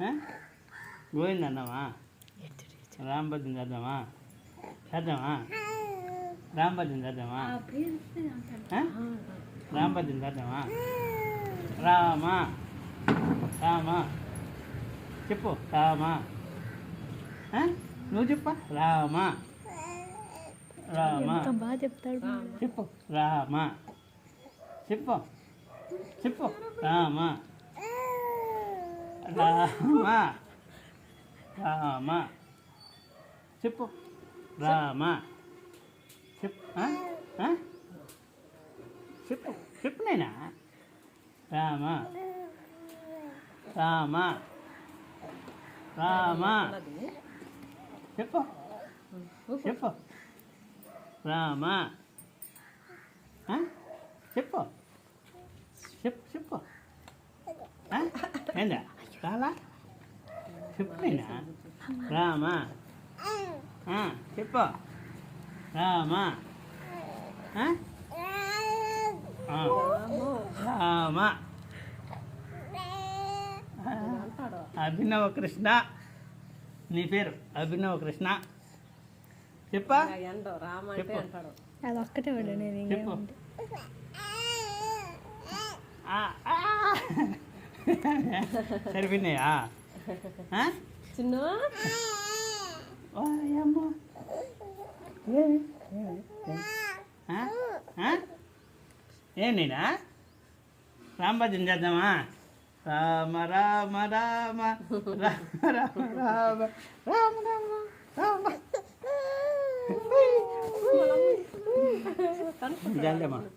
గోవింద అన్నామా రాంభద్రం చేద్దామా చేద్దామా రాంభద్రం చేద్దామా రాంభద్రం చేద్దామా రామా రామా చెప్పు రామా నువ్వు చెప్పా రామా రామా బాగా చెప్తాడు చెప్పు రామా చెప్పు చెప్పు రామా రామా రామా చెప్పు రామా చెప్పు చెప్పు చెప్పు నైనా రామా రామా రామా చెప్పు చెప్పు రామా చెప్పు చెప్పు చెప్పు ఏందా రాలా చెప్పు నైనా రామా చెప్పు రామా రామా అభినవ కృష్ణ నీ పేరు అభినవ కృష్ణ చెప్పా చెప్పు అది ఒక్కటే వాడు నేను చెప్పు సరిపోయినాయా చిన్న ఏంటైనా రాంభజన్ చేద్దామా రామ రామ రామ రామ రామ రామ రామ రామ రామ